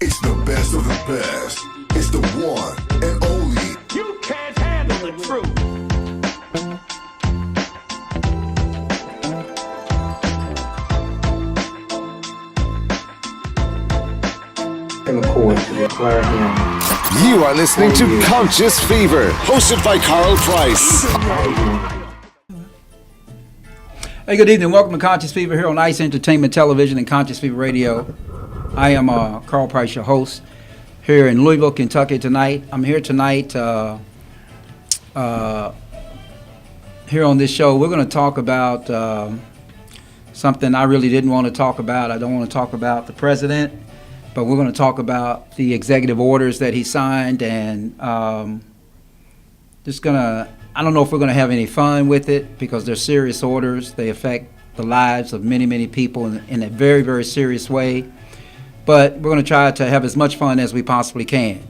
It's the best of the best. It's the one and only. You can't handle the truth. You are listening to Conscious Fever, hosted by Carl Price. Hey, good evening. Welcome to Conscious Fever here on ICE Entertainment Television and Conscious Fever Radio. I am Carl Price, your host, here in Louisville, Kentucky tonight. I'm here tonight here on this show. We're going to talk about something I really didn't want to talk about. I don't want to talk about the president, but we're going to talk about the executive orders that he signed, and I don't know if we're going to have any fun with it because they're serious orders. They affect the lives of many, many people in a very, very serious way. But we're going to try to have as much fun as we possibly can.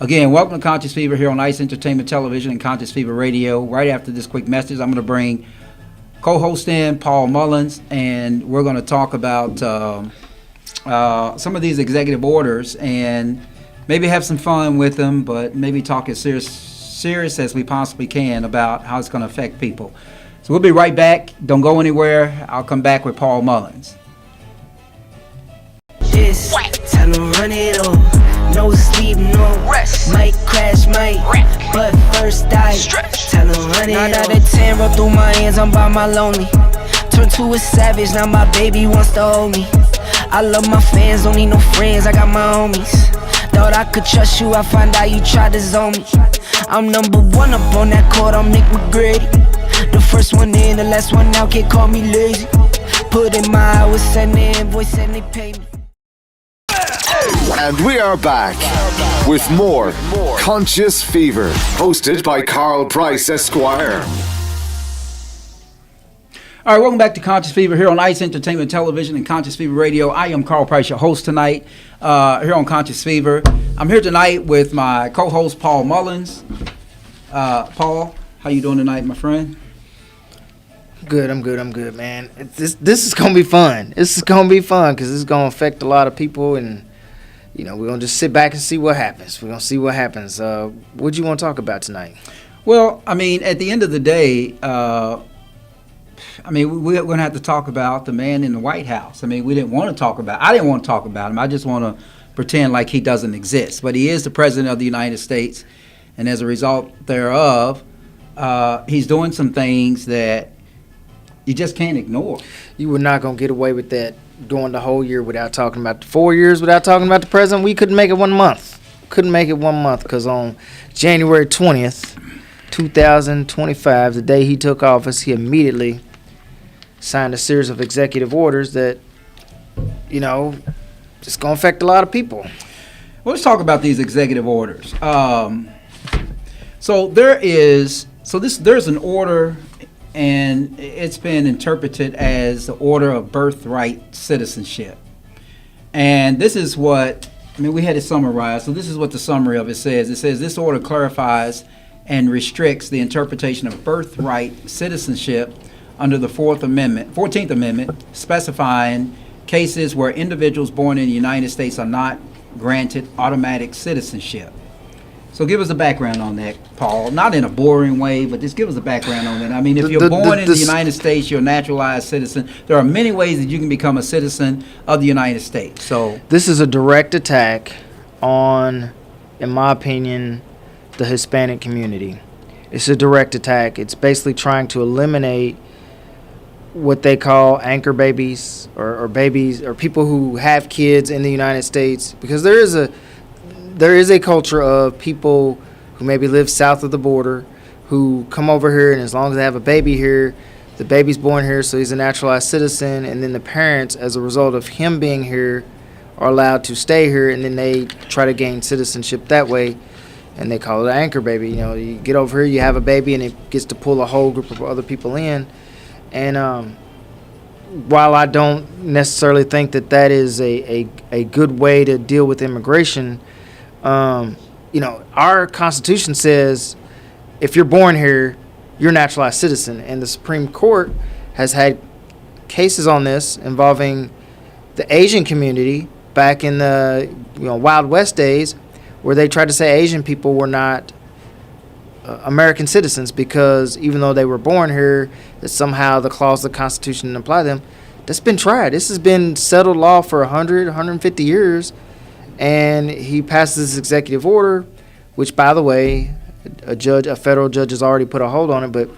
Again, welcome to Conscious Fever here on ICE Entertainment Television and Conscious Fever Radio. Right after this quick message, I'm going to bring co-host in Paul Mullins, and we're going to talk about some of these executive orders and maybe have some fun with them, but maybe talk as serious as we possibly can about how it's going to affect people. So we'll be right back. Don't go anywhere. I'll come back with Paul Mullins. Tell them run it on. No sleep, no rest. Might crash, might but first die. Tell them run it on. 9 out of 10 roll through my hands, I'm by my lonely. Turned to a savage, now my baby wants to hold me. I love my fans, don't need no friends, I got my homies. Thought I could trust you, I find out you tried to zone me. I'm number one up on that court, I'm Nick McGrady. The first one in, the last one out, can't call me lazy. Put in my hours, send the invoice and they pay me. And we are back with more Conscious Fever, hosted by Carl Price, Esquire. All right, welcome back to Conscious Fever here on ICE Entertainment Television and Conscious Fever Radio. I am Carl Price, your host tonight here on Conscious Fever. I'm here tonight with my co-host, Paul Mullins. Paul, how you doing tonight, my friend? Good, I'm good, man. This is going to be fun. This is going to be fun because this is going to affect a lot of people, and, you know, we're going to just sit back and see what happens. We're going to see what happens. What do you want to talk about tonight? Well, I mean, at the end of the day, we're going to have to talk about the man in the White House. I mean, I didn't want to talk about him. I just want to pretend like he doesn't exist. But he is the president of the United States, and as a result thereof, he's doing some things that you just can't ignore. You were not going to get away with that going the whole year without talking about 4 years without talking about the president. We couldn't make it 1 month. Couldn't make it 1 month because on January 20th, 2025, the day he took office, he immediately signed a series of executive orders that, you know, it's going to affect a lot of people. Well, let's talk about these executive orders. There's an order, and it's been interpreted as the order of birthright citizenship. And this is what, we had it summarized, so this is what the summary of it says. It says this order clarifies and restricts the interpretation of birthright citizenship under the 14th Amendment, specifying cases where individuals born in the United States are not granted automatic citizenship. So give us a background on that, Paul. Not in a boring way, but just give us a background on that. I mean, if you're born in the United States, you're a naturalized citizen. There are many ways that you can become a citizen of the United States. So this is a direct attack on, in my opinion, the Hispanic community. It's a direct attack. It's basically trying to eliminate what they call anchor babies or babies or people who have kids in the United States, because there is a culture of people who maybe live south of the border who come over here, and as long as they have a baby here, the baby's born here, so he's a naturalized citizen, and then the parents, as a result of him being here, are allowed to stay here, and then they try to gain citizenship that way, and they call it an anchor baby. You know, you get over here, you have a baby, and it gets to pull a whole group of other people in. And while I don't necessarily think that is a good way to deal with immigration, our Constitution says if you're born here, you're a naturalized citizen. And the Supreme Court has had cases on this involving the Asian community back in the Wild West days, where they tried to say Asian people were not American citizens because even though they were born here, that somehow the clause of the Constitution didn't apply to them. That's been tried. This has been settled law for 100, 150 years, and he passes this executive order, which, by the way, a federal judge has already put a hold on it, but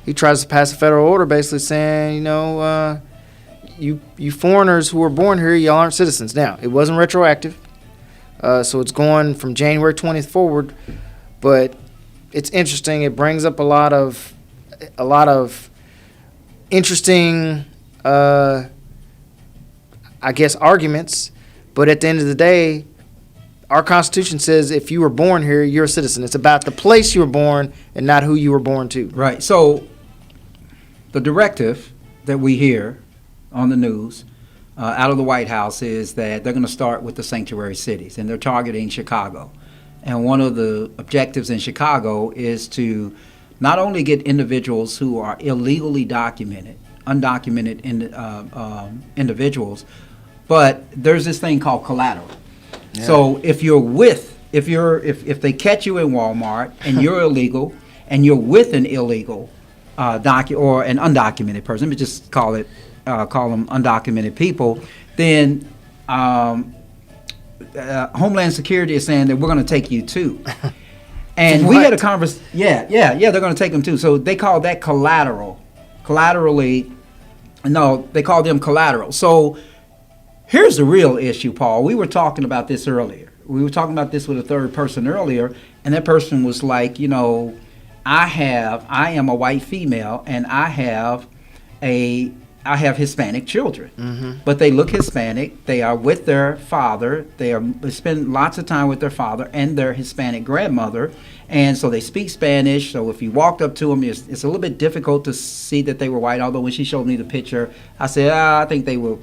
he tries to pass a federal order basically saying, you foreigners who were born here, y'all aren't citizens. Now, it wasn't retroactive, so it's going from January 20th forward, but it's interesting. It brings up a lot of interesting, I guess, arguments, but at the end of the day, our Constitution says if you were born here, you're a citizen. It's about the place you were born and not who you were born to. Right. So the directive that we hear on the news out of the White House is that they're going to start with the sanctuary cities, and they're targeting Chicago. And one of the objectives in Chicago is to not only get individuals who are illegally undocumented individuals, but there's this thing called collateral. Yeah. So if they catch you in Walmart and you're illegal and you're with an illegal or an undocumented person, let me just call them undocumented people, then Homeland Security is saying that we're going to take you too. And we had a conversation. Yeah, they're going to take them too. So they call that collateral. They call them collateral. So here's the real issue, Paul. We were talking about this earlier. We were talking about this with a third person earlier, and that person was like, I am a white female, and I have Hispanic children, but they look Hispanic. They are with their father. They spend lots of time with their father and their Hispanic grandmother, and so they speak Spanish. So if you walked up to them, it's a little bit difficult to see that they were white. Although when she showed me the picture, I said, I think they were,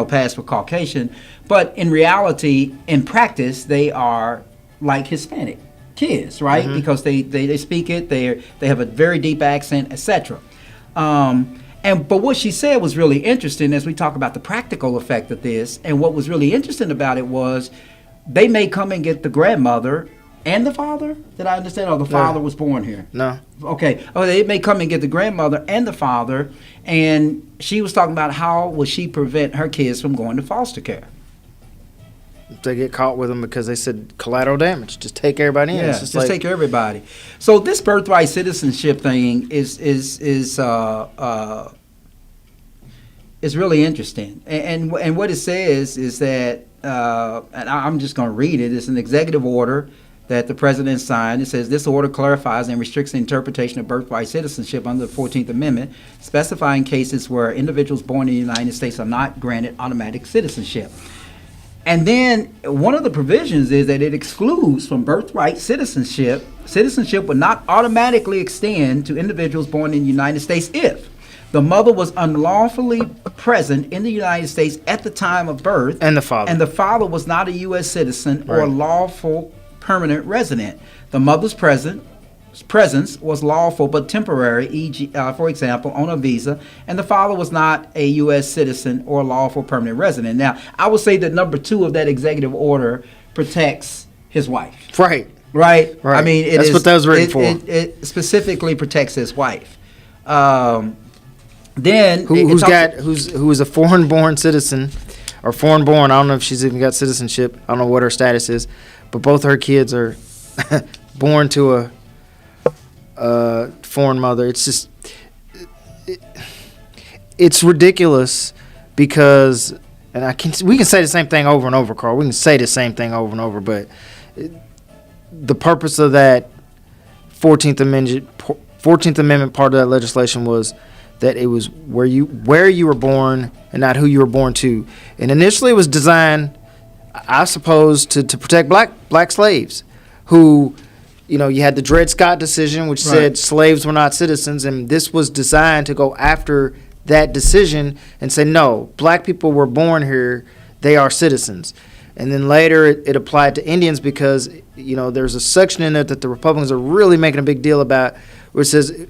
pass for Caucasian. But in reality, in practice, they are like Hispanic kids, right? Because they speak it. They have a very deep accent, etc. But what she said was really interesting as we talk about the practical effect of this. And what was really interesting about it was they may come and get the grandmother and the father. Did I understand? Or the father was born here? No. Okay. Oh, they may come and get the grandmother and the father. And she was talking about how would she prevent her kids from going to foster care. They get caught with them because they said collateral damage. Just take everybody in. Yeah, just take everybody. So this birthright citizenship thing is really interesting. And what it says is that, and I'm just going to read it. It's an executive order that the president signed. It says this order clarifies and restricts the interpretation of birthright citizenship under the 14th Amendment, specifying cases where individuals born in the United States are not granted automatic citizenship. And then one of the provisions is that it excludes from birthright citizenship. Citizenship would not automatically extend to individuals born in the United States if the mother was unlawfully present in the United States at the time of birth, and the father was not a U.S. citizen or lawful permanent resident. The mother's presence was lawful but temporary, e.g., for example, on a visa, and the father was not a U.S. citizen or lawful permanent resident. Now, I would say that number 2 of that executive order protects his wife. Right. I mean, that's what that was written for. It specifically protects his wife. Then who is a foreign-born citizen or foreign-born. I don't know if she's even got citizenship. I don't know what her status is, but both her kids are born to a foreign mother. It's just it's ridiculous because, and we can say the same thing over and over, Carl. We can say the same thing over and over, but the purpose of that 14th Amendment part of that legislation was that it was where you were born and not who you were born to. And initially it was designed, I suppose, to protect black slaves who, you had the Dred Scott decision, which said slaves were not citizens, and this was designed to go after that decision and say, no, black people were born here, they are citizens. And then later it applied to Indians because, there's a section in it that the Republicans are really making a big deal about, where it says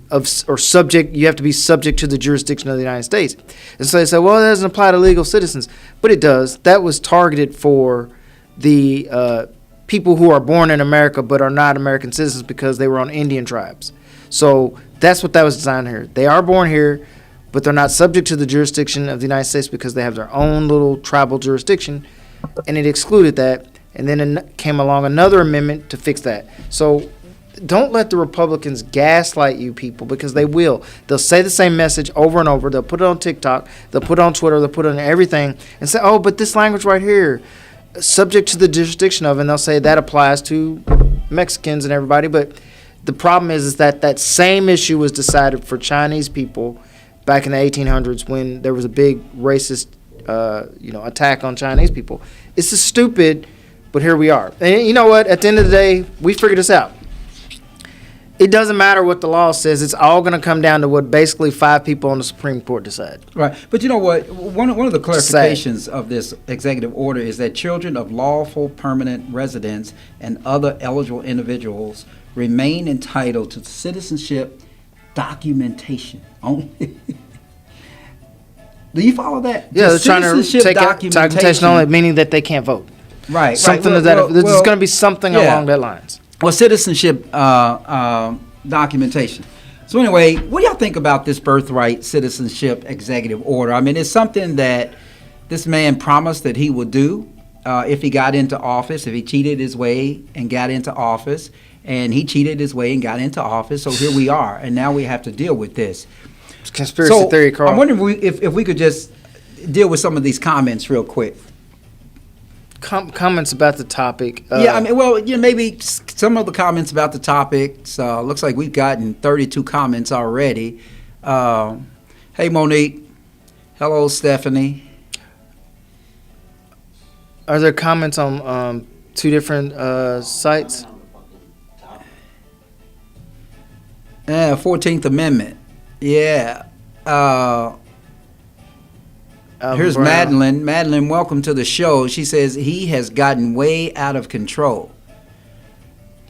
subject. You have to be subject to the jurisdiction of the United States. And so they say, well, that doesn't apply to legal citizens, but it does. That was targeted for the people who are born in America but are not American citizens because they were on Indian tribes. So that's what that was designed here. They are born here, but they're not subject to the jurisdiction of the United States because they have their own little tribal jurisdiction, and it excluded that. And then came along another amendment to fix that. So don't let the Republicans gaslight you people, because they will. They'll say the same message over and over. They'll put it on TikTok. They'll put it on Twitter. They'll put it on everything and say, oh, but this language right here, subject to the jurisdiction of, and they'll say that applies to Mexicans and everybody. But the problem is that that same issue was decided for Chinese people back in the 1800s when there was a big racist attack on Chinese people. It's just stupid, but here we are. And you know what? At the end of the day, we figured this out. It doesn't matter what the law says. It's all going to come down to what basically 5 people on the Supreme Court decide. Right. But you know what? One of the clarifications of this executive order is that children of lawful permanent residents and other eligible individuals remain entitled to citizenship documentation only. Do you follow that? Yeah, they're trying to take documentation only, meaning that they can't vote. Right. Something to that. There's going to be something along that lines. Well, citizenship documentation. So anyway, what do y'all think about this birthright citizenship executive order? I mean, it's something that this man promised that he would do if he got into office, if he cheated his way and got into office. And he cheated his way and got into office. So here we are. And now we have to deal with this. It's conspiracy theory, Carl. I'm wondering if we could just deal with some of these comments real quick. Comments about the topic. Maybe some of the comments about the topic. Looks like we've gotten 32 comments already. Hey, Monique. Hello, Stephanie. Are there comments on 2 different sites? 14th Amendment. Yeah. Here's Brown. Madeline. Madeline, welcome to the show. She says he has gotten way out of control.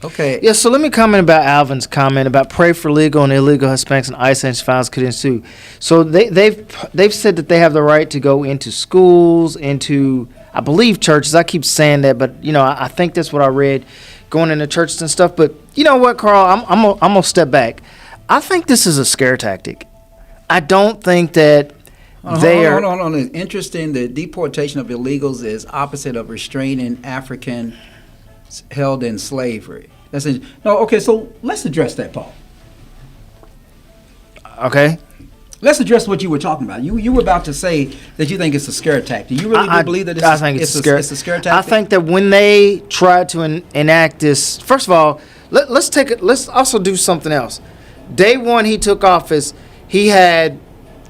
Okay. Yeah, so let me comment about Alvin's comment about pray for legal and illegal Hispanics and ICE files could ensue. So they've said that they have the right to go into schools, into, I believe, churches. I keep saying that, but, I think that's what I read, going into churches and stuff. But you know what, Carl? I'm going to step back. I think this is a scare tactic. I don't think that Hold on. It's interesting. The deportation of illegals is opposite of restraining Africans held in slavery. So let's address that, Paul. Okay. Let's address what you were talking about. You were about to say that you think it's a scare tactic. Do you really do believe that it's a scare tactic? I think that when they try to enact this, first of all, let's also do something else. Day one he took office, he had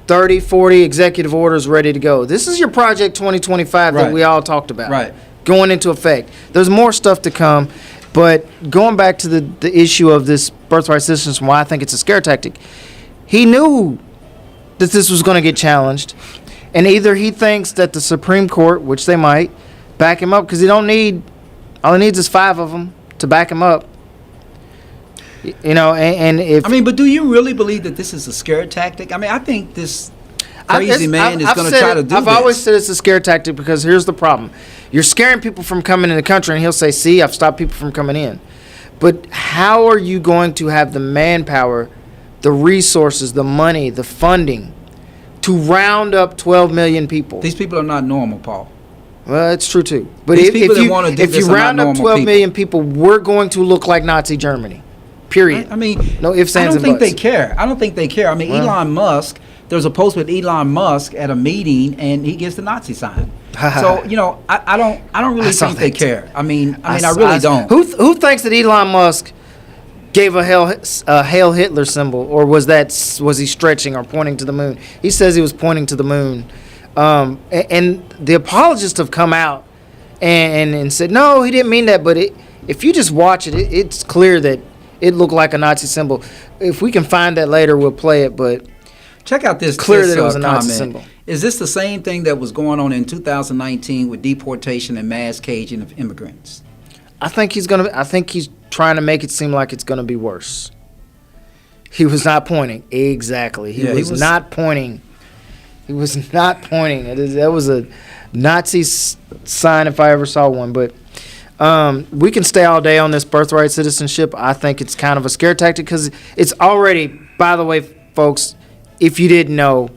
30, 40 executive orders ready to go. This is your Project 2025 that we all talked about. Right. Going into effect. There's more stuff to come, but going back to the issue of this birthright citizenship, why I think it's a scare tactic, he knew that this was going to get challenged, and either he thinks that the Supreme Court, which they might, back him up, because all he needs is 5 of them to back him up. But do you really believe that this is a scare tactic? I mean, I think this crazy man is going to try to do this. I've always said it's a scare tactic because here's the problem. You're scaring people from coming in the country, and he'll say, see, I've stopped people from coming in. But how are you going to have the manpower, the resources, the money, the funding to round up 12 million people? These people are not normal, Paul. Well, it's true, too. But These people that want to do if this you are round not up normal 12 people. million people, we're going to look like Nazi Germany. Period. I mean, no ifs, ands, and I don't think buts. they care. I mean, Elon Musk, there was a post with Elon Musk at a meeting, and he gets the Nazi sign. So, I don't really think they care. I really don't. Who thinks that Elon Musk gave a Hail Hitler symbol, or was he stretching or pointing to the moon? He says he was pointing to the moon. And the apologists have come out and said, no, he didn't mean that. But if you just watch it, it's clear that it looked like a Nazi symbol. If we can find that later, we'll play it. But check out this. Clear that it was a Nazi symbol. Is this the same thing that was going on in 2019 with deportation and mass caging of immigrants? I think he's trying to make it seem like it's gonna be worse. He was not pointing. Exactly. He was not pointing. He was not pointing. That was a Nazi sign if I ever saw one. But we can stay all day on this birthright citizenship. I think it's kind of a scare tactic because it's already, by the way, folks, if you didn't know,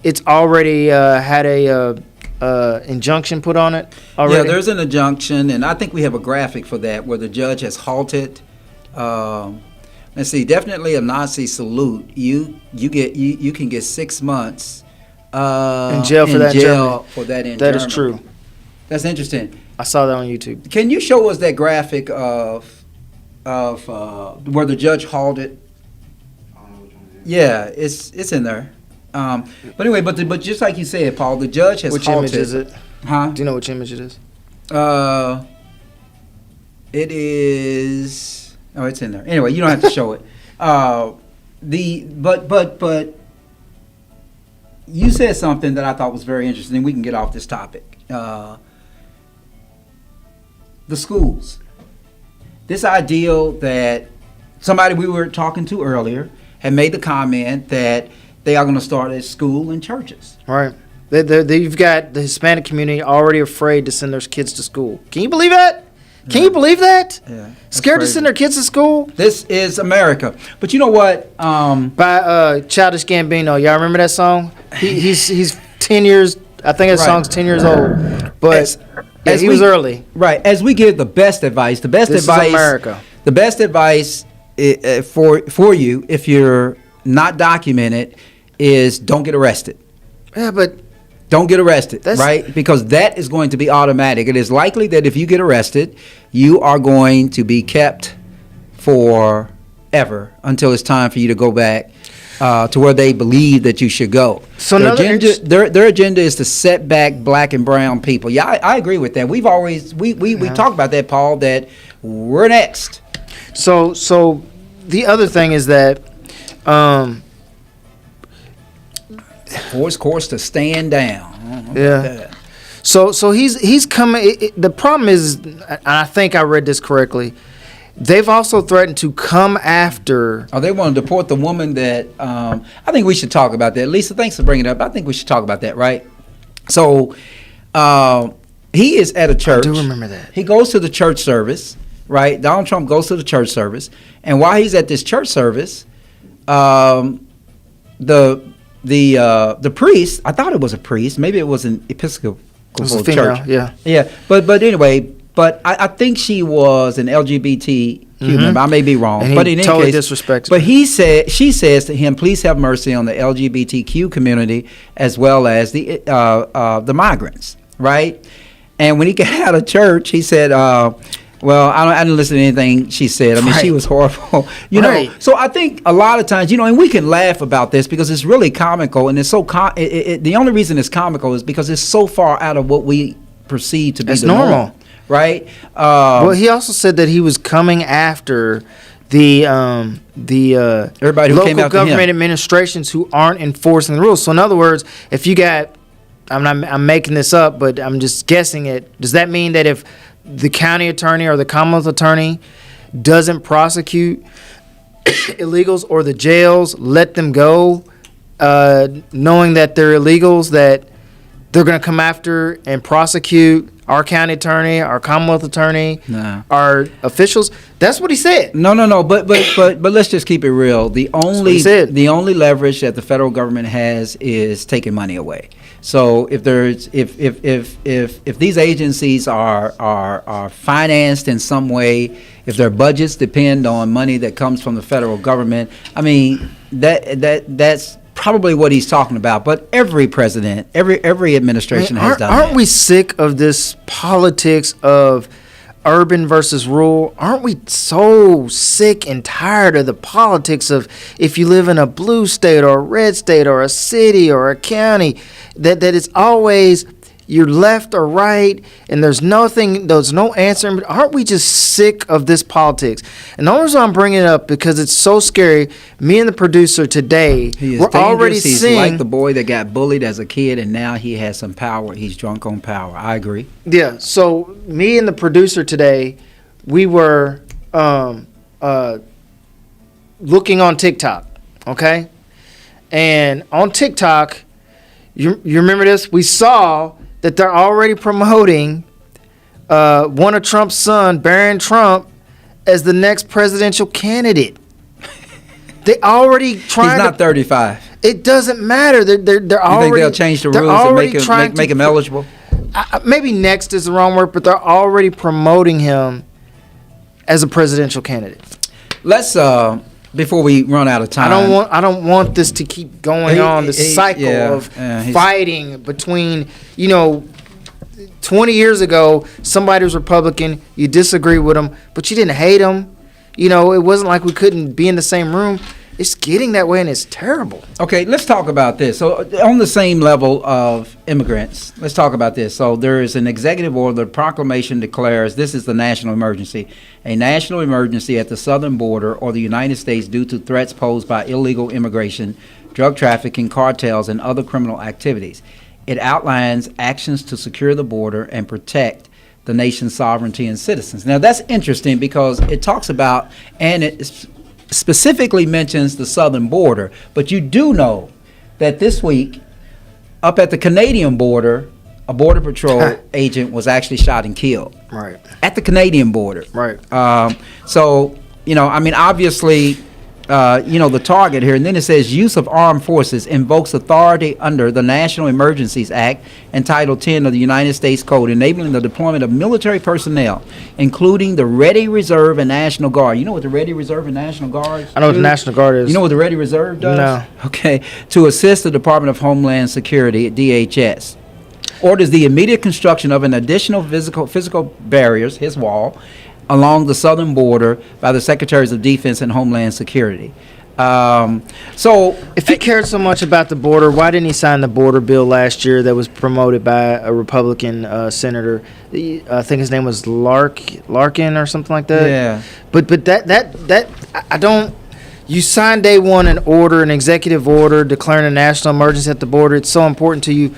it's already had a injunction put on it already. Yeah, there's an injunction, and I think we have a graphic for that where the judge has halted. Let's see, definitely a Nazi salute. You can get 6 months in jail for that in That is true. That's interesting. I saw that on YouTube. Can you show us that graphic of where the judge halted? Yeah, it's in there. But anyway, but just like you said, Paul, the judge has Which halted. image is it? Huh? Do you know which image it is? It is. Oh, it's in there. Anyway, you don't have to show it. But you said something that I thought was very interesting. We can get off this topic. The schools. This ideal that somebody we were talking to earlier had made the comment that they are going to start at school and churches. Right. You've got the Hispanic community already afraid to send their kids to school. Can you believe that? Can you believe that? Yeah. Scared to send their kids to school? This is America. But you know what? By Childish Gambino. Y'all remember that song? He's 10 years. I think that song's 10 years old. But he was early. Right. As we give the best advice, this is America. The best advice for you, if you're not documented, is don't get arrested. Yeah, but don't get arrested, right? Because that is going to be automatic. It is likely that if you get arrested, you are going to be kept forever until it's time for you to go back to where they believe that you should go. So their agenda is to set back black and brown people. Yeah, I agree with that. We've always we talked about that, Paul. That we're next. So the other thing is that. Force course to stand down. Yeah. So he's coming. The problem is, and I think I read this correctly. They've also threatened to come after. Oh, they want to deport the woman that. I think we should talk about that. Lisa, thanks for bringing it up. I think we should talk about that, right? So, he is at a church. I do remember that. He goes to the church service, right? Donald Trump goes to the church service, and while he's at this church service, the priest, I thought it was a priest, maybe it was an Episcopal church. Yeah. But anyway, I think she was an LGBTQ member. I may be wrong. And but in totally any case, disrespected. But she says to him, please have mercy on the LGBTQ community as well as the migrants, right? And when he got out of church, he said, well, I didn't listen to anything she said. I mean, she was horrible. You know, so I think a lot of times, and we can laugh about this because it's really comical, and it's so the only reason it's comical is because it's so far out of what we perceive to be the normal, right? Well, he also said that he was coming after the everybody who local came after government him. administrations who aren't enforcing the rules. So, in other words, if you got, I'm making this up, but I'm just guessing it. Does that mean that if the county attorney or the Commonwealth attorney doesn't prosecute illegals, or the jails let them go, knowing that they're illegals, that they're going to come after and prosecute our county attorney, our Commonwealth attorney, our officials? That's what he said. No. But let's just keep it real. The only leverage that the federal government has is taking money away. So if these agencies are financed in some way, if their budgets depend on money that comes from the federal government, I mean that's probably what he's talking about. But every president, every administration has done that. Aren't we sick of this politics of urban versus rural? Aren't we so sick and tired of the politics of if you live in a blue state or a red state or a city or a county, that it's always you're left or right, and there's no answer. Aren't we just sick of this politics? And the only reason I'm bringing it up because it's so scary. Me and the producer today, we're already seeing. He's like the boy that got bullied as a kid, and now he has some power. He's drunk on power. I agree. Yeah. So me and the producer today, we were looking on TikTok. Okay, and on TikTok, you remember this? We saw that they're already promoting one of Trump's son, Barron Trump, as the next presidential candidate. They already trying. He's not 35. It doesn't matter. They're You already. think they'll change the they're rules and already trying make him eligible? Maybe next is the wrong word, but they're already promoting him as a presidential candidate. Let's before we run out of time. I don't want this to keep going on. This cycle of fighting between 20 years ago, somebody was Republican, you disagree with him, but you didn't hate him. It wasn't like we couldn't be in the same room. It's getting that way, and it's terrible. Okay, let's talk about this. So, on the same level of immigrants, let's talk about this. So, there is an executive order. The proclamation declares this is the national emergency, a national emergency at the southern border or the United States due to threats posed by illegal immigration, drug trafficking, cartels, and other criminal activities. It outlines actions to secure the border and protect the nation's sovereignty and citizens. Now, that's interesting because it talks about, and it specifically mentions the southern border, but you do know that this week, up at the Canadian border, a Border Patrol agent was actually shot and killed. Right. At the Canadian border. Right. Obviously, the target here, and then it says use of armed forces invokes authority under the National Emergencies Act and Title 10 of the United States Code, enabling the deployment of military personnel, including the Ready Reserve and National Guard. You know what the Ready Reserve and National Guard I know what the National Guard is. You know what the Ready Reserve does? No. Okay. To assist the Department of Homeland Security, DHS. Orders the immediate construction of an additional physical barriers, his wall, along the southern border by the Secretaries of Defense and Homeland Security. If he cared so much about the border, why didn't he sign the border bill last year that was promoted by a Republican senator? I think his name was Larkin or something like that. Yeah. But that I don't. You signed day one an executive order declaring a national emergency at the border. It's so important to you.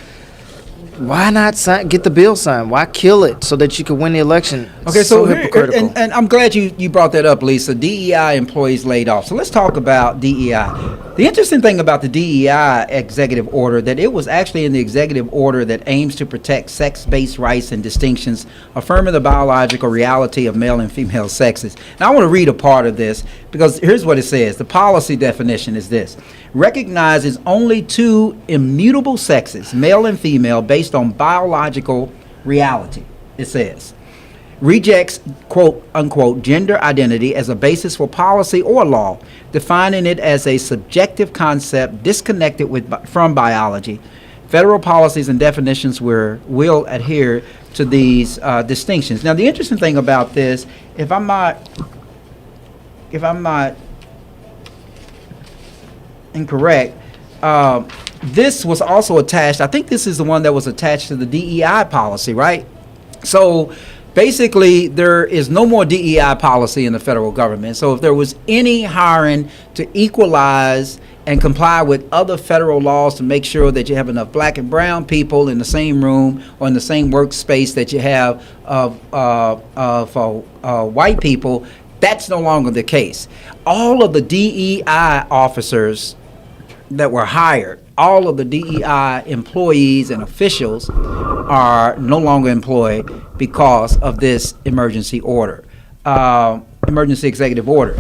Why not get the bill signed? Why kill it so that you could win the election? Okay, so hypocritical. And I'm glad you brought that up, Lisa. DEI employees laid off. So let's talk about DEI. The interesting thing about the DEI executive order, that it was actually in the executive order that aims to protect sex-based rights and distinctions, affirming the biological reality of male and female sexes. Now, I want to read a part of this because here's what it says. The policy definition is this. Recognizes only two immutable sexes, male and female, based on biological reality, it says. Rejects, quote, unquote, gender identity as a basis for policy or law, defining it as a subjective concept disconnected from biology. Federal policies and definitions will adhere to these distinctions. Now, the interesting thing about this, if I'm not incorrect, this was also attached. I think this is the one that was attached to the DEI policy, right? So basically, there is no more DEI policy in the federal government. So if there was any hiring to equalize and comply with other federal laws to make sure that you have enough black and brown people in the same room or in the same workspace that you have of white people, that's no longer the case. All of the DEI officers that were hired, all of the DEI employees and officials are no longer employed because of this emergency order, emergency executive order.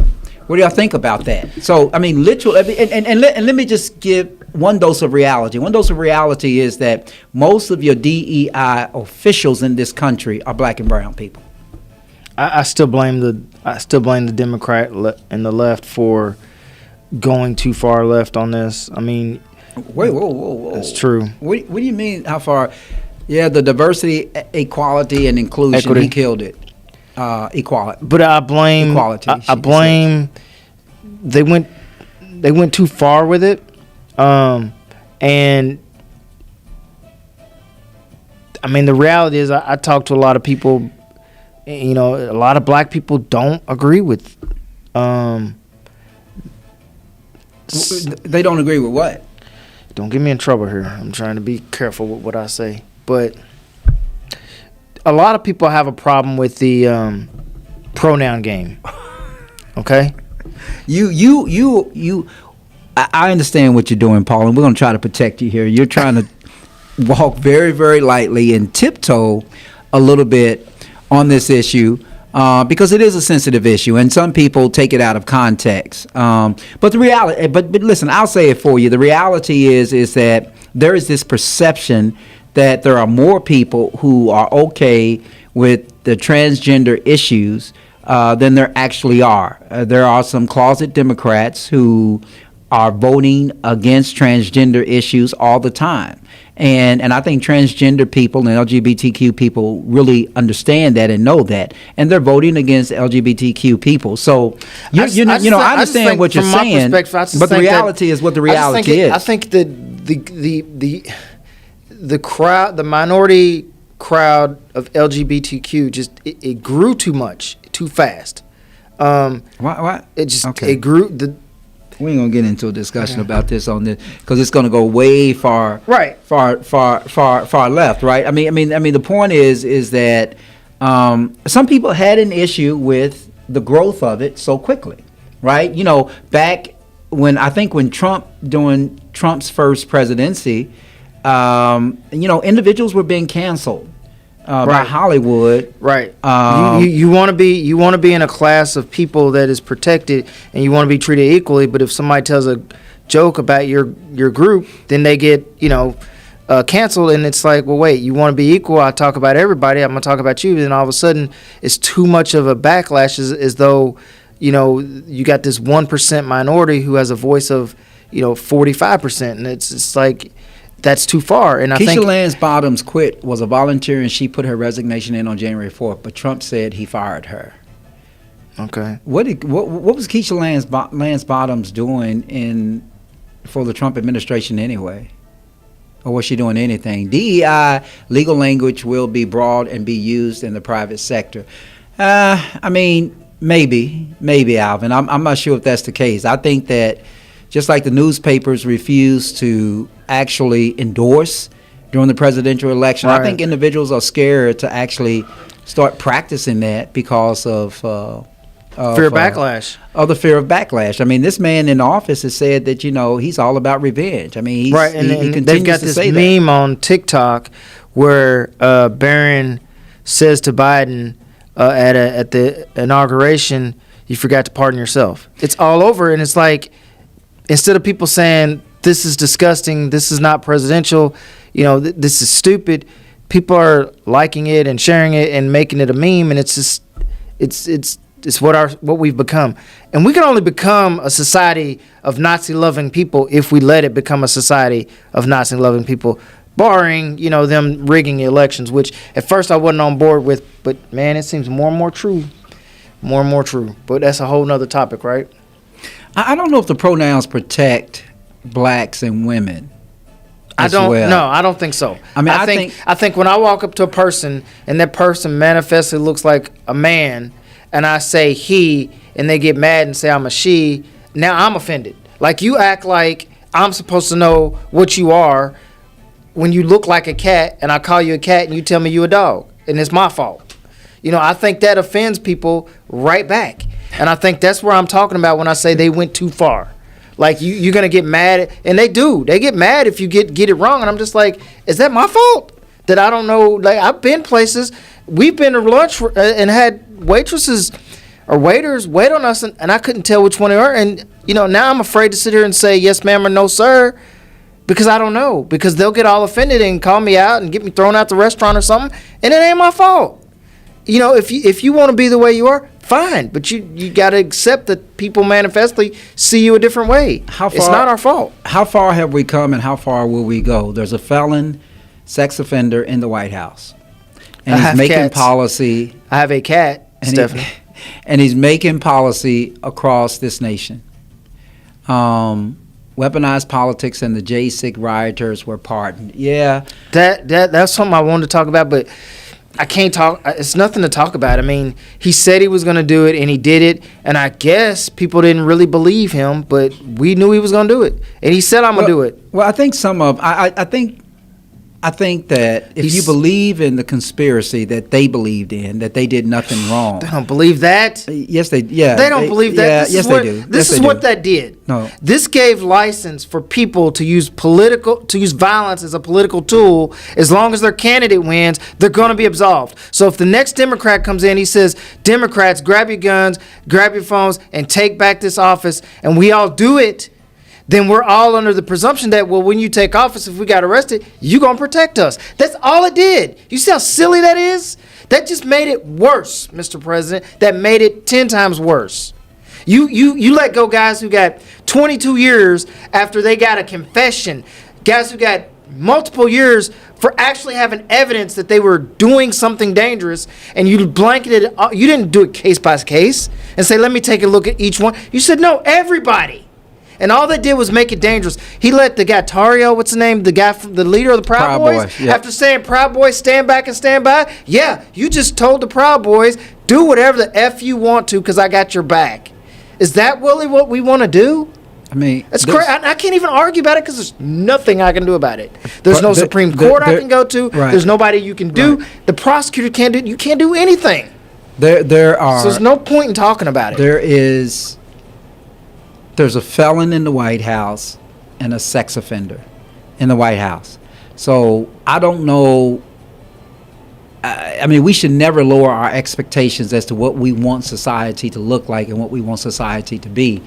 What do y'all think about that? So, I mean, literally, and let me just give one dose of reality. One dose of reality is that most of your DEI officials in this country are black and brown people. I still blame the Democrat and the left for going too far left on this. I mean, wait, whoa. It's true. What do you mean? How far? Yeah, the diversity, equality, and inclusion. Equity. He killed it. Equality. But I blame equality. I blame they went too far with it, and I mean the reality is I talk to a lot of people. A lot of black people don't agree with. They don't agree with what? Don't get me in trouble here. I'm trying to be careful with what I say. But a lot of people have a problem with the pronoun game. Okay? I understand what you're doing, Paul, and we're going to try to protect you here. You're trying to walk very, very lightly and tiptoe a little bit on this issue because it is a sensitive issue, and some people take it out of context. But the reality, but listen, I'll say it for you. The reality is that there is this perception that there are more people who are okay with the transgender issues than there actually are. There are some closet Democrats who are voting against transgender issues all the time. And I think transgender people and LGBTQ people really understand that and know that, and they're voting against LGBTQ people. So I understand what you're saying, but the reality is what the reality is. I think that the crowd, the minority crowd of LGBTQ, just it grew too much, too fast. What? It just Okay. it grew. We ain't gonna get into a discussion about this on this because it's gonna go way far, Right. far left, right? I mean, the point is that some people had an issue with the growth of it so quickly, right? You know, back when Trump, during Trump's first presidency, individuals were being canceled by Right. Hollywood. Right. You want to be in a class of people that is protected, and you want to be treated equally. But if somebody tells a joke about your group, then they get canceled, and it's like, well, wait, you want to be equal? I talk about everybody. I'm gonna talk about you. Then all of a sudden, it's too much of a backlash, as though you got this 1% minority who has a voice of 45%, and it's like. That's too far, and I think Keisha Lance Bottoms was a volunteer, and she put her resignation in on January 4th. But Trump said he fired her. Okay. What was Keisha Lance Bottoms doing for the Trump administration anyway? Or was she doing anything? DEI legal language will be broad and be used in the private sector. Maybe, Alvin. I'm not sure if that's the case. I think that just like the newspapers refuse to actually endorse during the presidential election, Right. I think individuals are scared to actually start practicing that because of fear of backlash. Of the fear of backlash. I mean, this man in office has said that he's all about revenge. I mean, Right, and he they've continues got to this say meme on TikTok where Barron says to Biden at the inauguration, "You forgot to pardon yourself." It's all over, and it's like, instead of people saying this is disgusting, this is not presidential, this is stupid, people are liking it and sharing it and making it a meme, and it's just it's what we've become. And we can only become a society of Nazi-loving people if we let it become a society of Nazi-loving people, barring, them rigging elections, which at first I wasn't on board with, but man, it seems more and more true. More and more true. But that's a whole nother topic, right? I don't know if the pronouns protect blacks and women. I don't think so. I mean, I think when I walk up to a person and that person manifestly looks like a man, and I say he, and they get mad and say I'm a she, now I'm offended. Like, you act like I'm supposed to know what you are when you look like a cat, and I call you a cat and you tell me you a dog, and it's my fault. I think that offends people right back. And I think that's where I'm talking about when I say they went too far. Like, you're going to get mad, and they do. They get mad if you get it wrong, and I'm just like, is that my fault? That I don't know? Like, I've been places, we've been to lunch and had waitresses or waiters wait on us, and I couldn't tell which one they were. And, now I'm afraid to sit here and say yes, ma'am, or no, sir, because I don't know. Because they'll get all offended and call me out and get me thrown out the restaurant or something, and it ain't my fault. If you want to be the way you are, fine, but you got to accept that people manifestly see you a different way. It's not our fault. How far have we come, and how far will we go? There's a felon sex offender in the White House, and he's making policy. I have a cat, Stephanie. And he's making policy across this nation. Weaponized politics, and the J6 rioters were pardoned. Yeah, that's something I wanted to talk about, but I can't talk. It's nothing to talk about. I mean, he said he was going to do it, and he did it. And I guess people didn't really believe him, but we knew he was going to do it. And he said, "I'm going to do it." Well, I think I think I think that if you believe in the conspiracy that they believed in, that they did nothing wrong. They don't believe that. Yes, they. Yeah, They don't believe that. Yeah, This yes, is what, they do. This Yes, is they what do. that did. No. This gave license for people to use violence as a political tool. As long as their candidate wins, they're going to be absolved. So if the next Democrat comes in, he says, Democrats, grab your guns, grab your phones, and take back this office, and we all do it, then we're all under the presumption that, well, when you take office, if we got arrested, you're going to protect us. That's all it did. You see how silly that is? That just made it worse, Mr. President. That made it 10 times worse. You let go guys who got 22 years after they got a confession, guys who got multiple years for actually having evidence that they were doing something dangerous, and you blanketed it. You didn't do it case by case and say, let me take a look at each one. You said, no, everybody. And all they did was make it dangerous. He let the guy Tario, what's the name, the leader of the Proud Boys, yep. After saying Proud Boys stand back and stand by, yeah, you just told the Proud Boys, do whatever the F you want to because I got your back. Is that really what we want to do? I mean, That's crazy. I can't even argue about it because there's nothing I can do about it. There's no Supreme Court I can go to. Right. There's nobody you can do. Right. The prosecutor can't do. You can't do anything. there So there's no point in talking about it. There's a felon in the White House and a sex offender in the White House. So I don't know. I mean, we should never lower our expectations as to what we want society to look like and what we want society to be.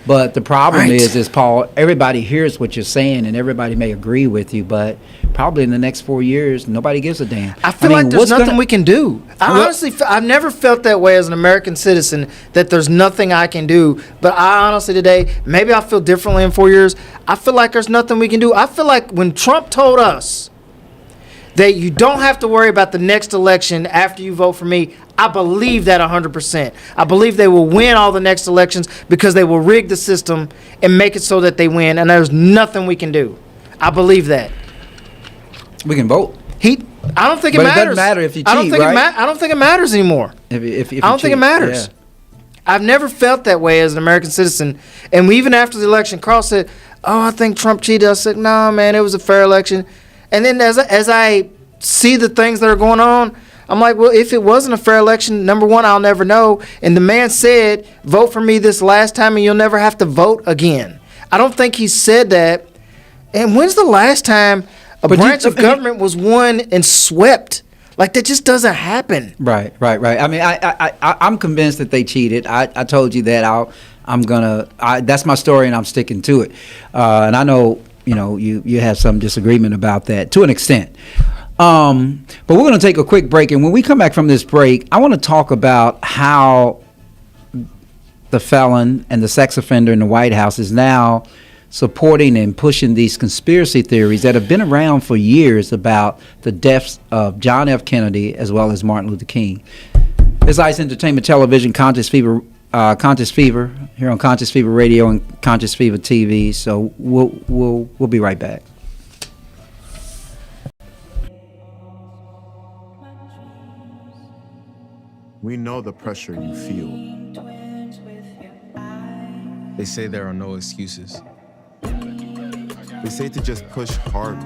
But the problem Right. is, Paul, everybody hears what you're saying and everybody may agree with you, but probably in the next 4 years, nobody gives a damn. I feel like there's nothing we can do. I've never felt that way as an American citizen, that there's nothing I can do. But I honestly today, maybe I'll feel differently in 4 years. I feel like there's nothing we can do. I feel like when Trump told us that you don't have to worry about the next election after you vote for me, I believe that 100%. I believe they will win all the next elections because they will rig the system and make it so that they win, and there's nothing we can do. I believe that. We can vote. I don't think it But it matters. doesn't matter if you I don't cheat, think right? I don't think it matters anymore. If I don't think it matters. I've never felt that way as an American citizen. And even after the election, Carl said, "Oh, I think Trump cheated." I said, "No, man, it was a fair election." And then as I see the things that are going on, I'm like, well, if it wasn't a fair election, number one, I'll never know. And the man said, vote for me this last time and you'll never have to vote again. I don't think he said that. And when's the last time a branch of government was won and swept? Like, that just doesn't happen. Right. I mean, I'm convinced that they cheated. I told you that. That's my story, and I'm sticking to it. And I know, you have some disagreement about that to an extent. But we're going to take a quick break, and when we come back from this break, I want to talk about how the felon and the sex offender in the White House is now supporting and pushing these conspiracy theories that have been around for years about the deaths of John F. Kennedy as well as Martin Luther King. This is ICE Entertainment Television, Conscious Fever here on Conscious Fever Radio and Conscious Fever TV. So we'll be right back. We know the pressure you feel. They say there are no excuses. They say to just push hard.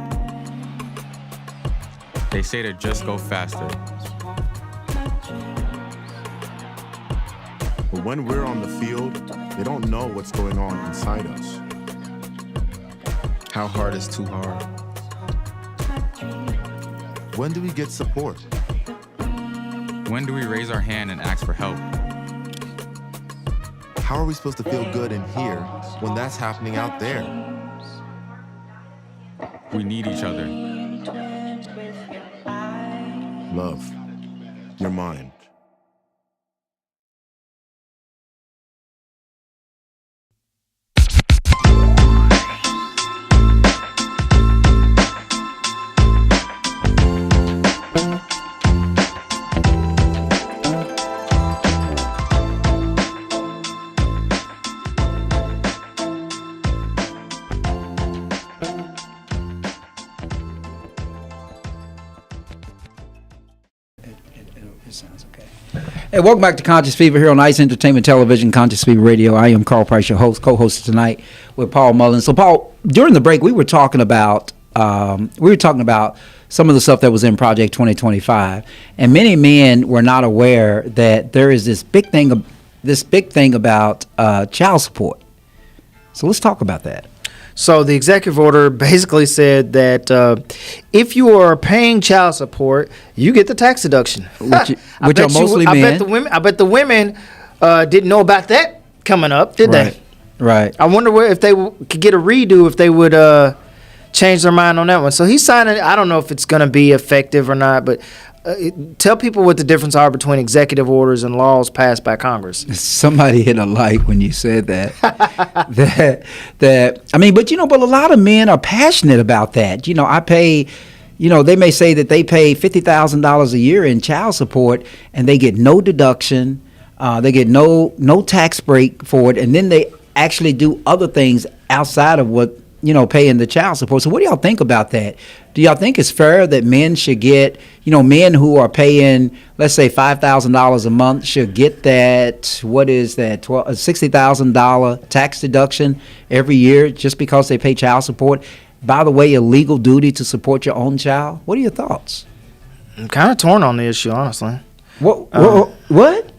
They say to just go faster. But when we're on the field, they don't know what's going on inside us. How hard is too hard? When do we get support? When do we raise our hand and ask for help? How are we supposed to feel good in here when that's happening out there? We need each other. Love. Your mind. Sounds okay. Hey, welcome back to Conscious Fever here on ICE Entertainment Television, Conscious Fever Radio. I am Carl Price, your host, co-host tonight with Paul Mullins. So, Paul, during the break, we were talking about we were talking about some of the stuff that was in Project 2025, and many men were not aware that there is this big thing about child support. So let's talk about that. So the executive order basically said that if you are paying child support, you get the tax deduction. Which are mostly men. I bet the women didn't know about that coming up, did they? Right. I wonder if they could get a redo if they would change their mind on that one. So he's signing. I don't know if it's going to be effective or not, but tell people what the difference are between executive orders and laws passed by Congress. Somebody hit a like when you said that. But a lot of men are passionate about that. I pay. They may say that they pay $50,000 a year in child support, and they get no deduction. They get no tax break for it, and then they actually do other things outside of what paying the child support. So what do y'all think about that? Do y'all think it's fair that men should get, men who are paying, let's say $5,000 a month should get that, what is that, $60,000 tax deduction every year just because they pay child support? By the way, a legal duty to support your own child? What are your thoughts? I'm kind of torn on the issue, honestly. What?